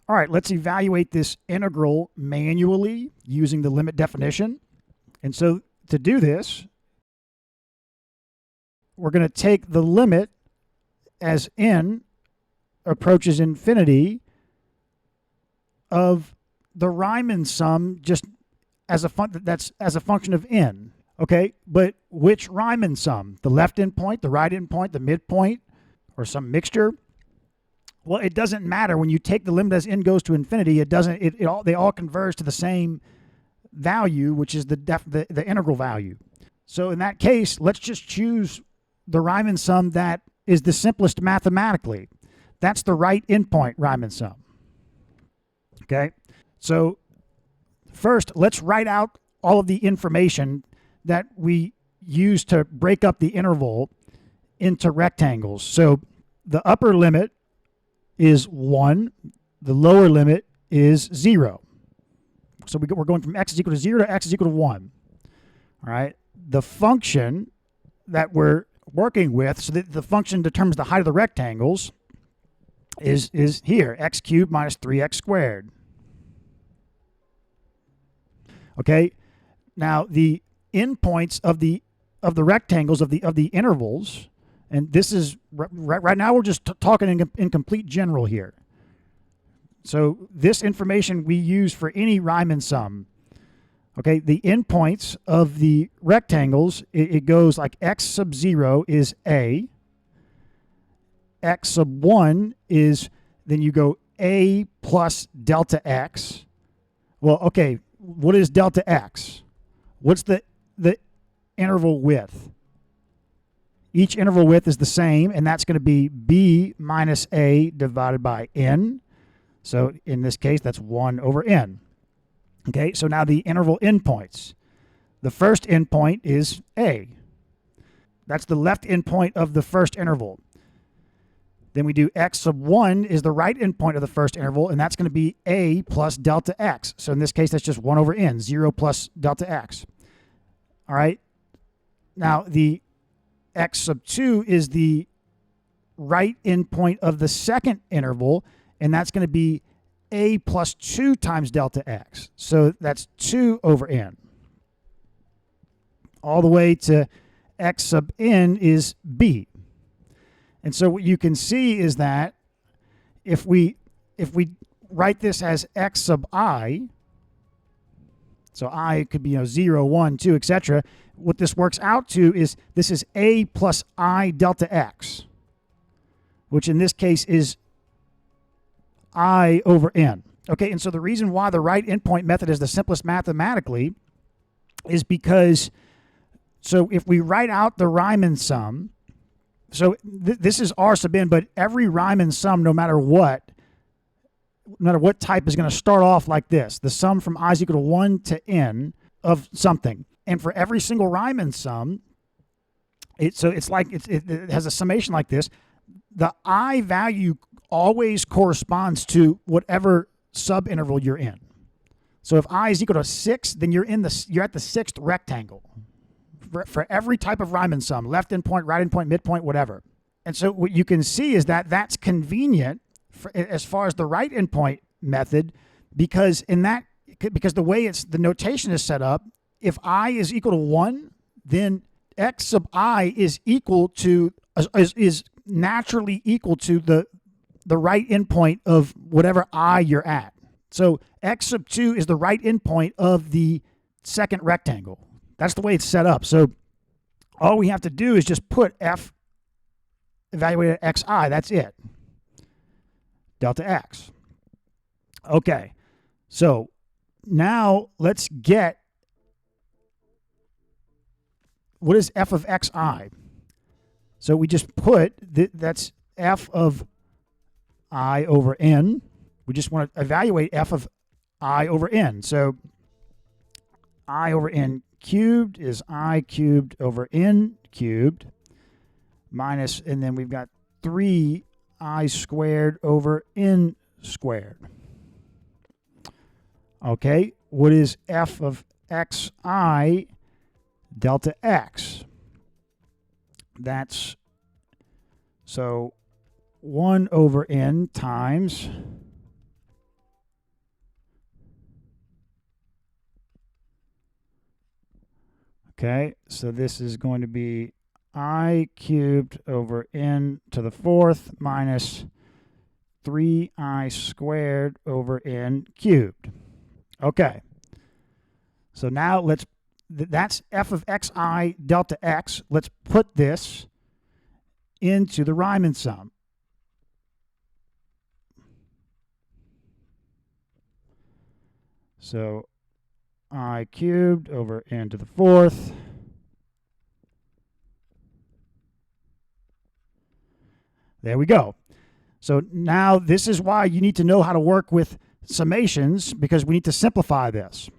All right, let's evaluate this integral manually using the limit definition. And so to do this, we're going to take the limit as n approaches infinity of the Riemann sum just as a that's as a function of n. Okay, but which Riemann sum? The left endpoint, the right endpoint, the midpoint, or some mixture? Well, it doesn't matter. When you take the limit as n goes to infinity, it doesn't. They all converge to the same value, which is the integral value. So in that case, let's just choose the Riemann sum that is the simplest mathematically. That's the right endpoint Riemann sum. Okay, so first, let's write out all of the information that we use to break up the interval into rectangles. So the upper limit is 1, the lower limit is 0. So we're going from x is equal to 0 to x is equal to 1. All right. The function that we're working with, so that the function determines the height of the rectangles, is here, x cubed minus 3x squared. Okay. Now the endpoints of the rectangles of the intervals, and this is right now we're just talking in complete general here. So this information we use for any Riemann sum. Okay, the endpoints of the rectangles, it goes like x sub 0 is a, x sub 1 is, then you go a plus delta x. Well, okay, what is delta x? What's the interval width? Each interval width is the same, and that's going to be b minus a divided by n. So in this case, that's 1 over n. Okay, so now the interval endpoints. The first endpoint is a. That's the left endpoint of the first interval. Then we do x sub 1 is the right endpoint of the first interval, and that's going to be a plus delta x. So in this case, that's just 1 over n, 0 plus delta x. All right. Now the x sub 2 is the right endpoint of the second interval, and that's going to be a plus 2 times delta x. So that's 2 over n. All the way to x sub n is b. And so what you can see is that if we write this as x sub I, so I could be 0, 1, 2, etc. What this works out to is this is a plus I delta x, which in this case is I over n. Okay, and so the reason why the right endpoint method is the simplest mathematically is because, so if we write out the Riemann sum, so this is R sub n, but every Riemann sum, no matter what type, is going to start off like this. The sum from I is equal to 1 to n of something. And for every single Riemann sum, it has a summation like this. The I value always corresponds to whatever subinterval you're in. So if I is equal to 6, then you're at the sixth rectangle for every type of Riemann sum, left endpoint, right endpoint, midpoint, whatever. And so what you can see is that that's convenient as far as the right endpoint method, because the way the notation is set up, if I is equal to 1, then x sub I is naturally equal to the right endpoint of whatever I you're at. So x sub 2 is the right endpoint of the second rectangle. That's the way it's set up. So all we have to do is just put f evaluated at xi. That's it. Delta x. Okay. So now let's get, what is f of xi? So we just put, that's f of I over n. We just want to evaluate f of I over n. So I over n cubed is I cubed over n cubed minus, and then we've got 3 I squared over n squared. Okay, what is f of xi delta x? That's, so 1 over n times Okay, so this is going to be I cubed over n to the fourth minus 3i squared over n cubed. Okay, so now that's f of xi delta x. Let's put this into the Riemann sum. So I cubed over n to the fourth. There we go. So now this is why you need to know how to work with summations, because we need to simplify this.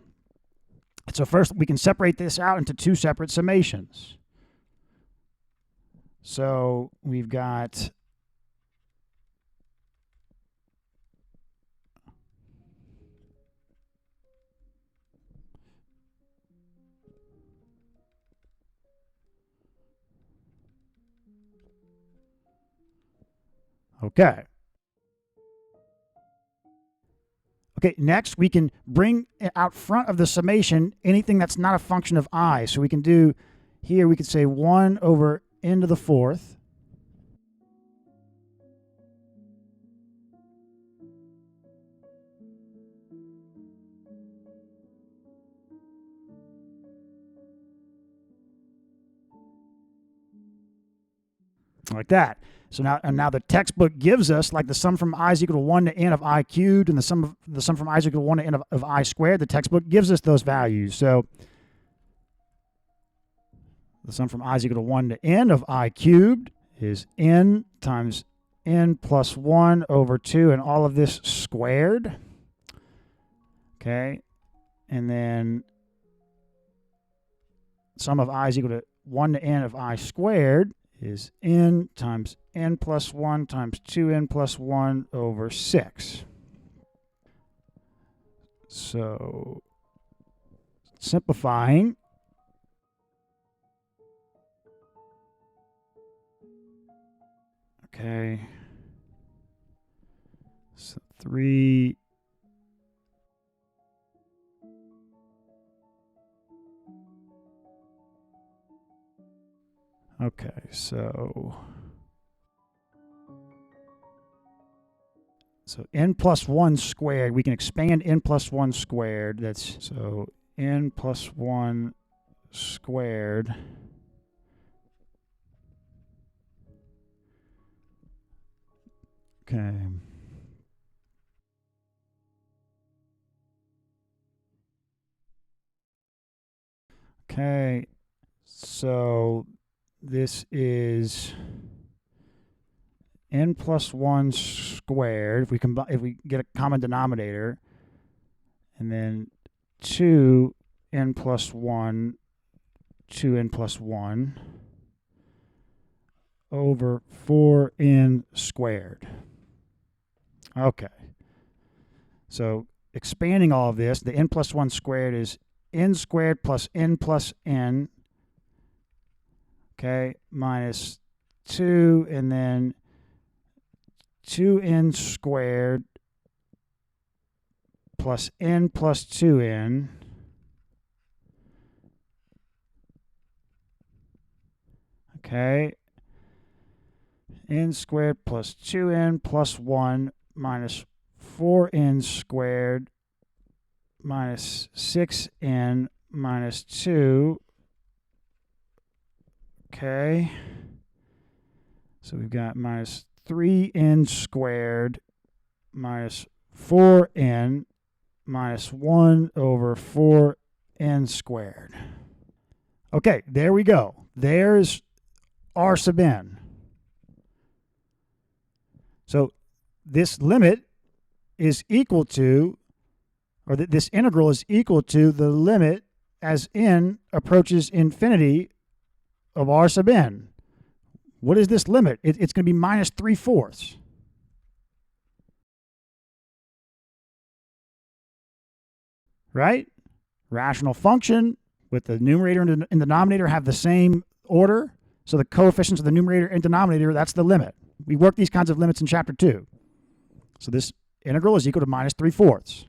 So first we can separate this out into two separate summations. So we've got okay. Okay, next we can bring out front of the summation anything that's not a function of I. So we can do here, we could say 1 over n to the fourth. Like that. So now the textbook gives us, like, the sum from I is equal to 1 to n of I cubed, and the sum from I is equal to 1 to n of I squared. The textbook gives us those values. So the sum from I is equal to 1 to n of I cubed is n times n plus 1 over 2, and all of this squared. Okay. And then sum of I is equal to 1 to n of I squared is n times n plus 1 times 2n plus 1 over 6. So simplifying, okay, so 3 okay, so n plus 1 squared, we can expand n plus 1 squared. That's so n plus 1 squared okay. Okay, so this is n plus 1 squared, if we get a common denominator, and then 2n plus 1, 2n plus 1 over 4n squared. Okay. So expanding all of this, the n plus 1 squared is n squared plus n plus n, okay, minus 2, and then 2n squared plus n plus 2n, okay, n squared plus 2n plus 1 minus 4n squared minus 6n minus 2. Okay, so we've got minus 3n squared minus 4n minus 1 over 4n squared. Okay, there we go. There's R sub n. So this limit is equal to, or this integral is equal to the limit as n approaches infinity of R sub n. What is this limit? It's going to be minus 3/4. Right? Rational function with the numerator and the denominator have the same order. So the coefficients of the numerator and denominator, that's the limit. We work these kinds of limits in chapter 2. So this integral is equal to minus 3/4.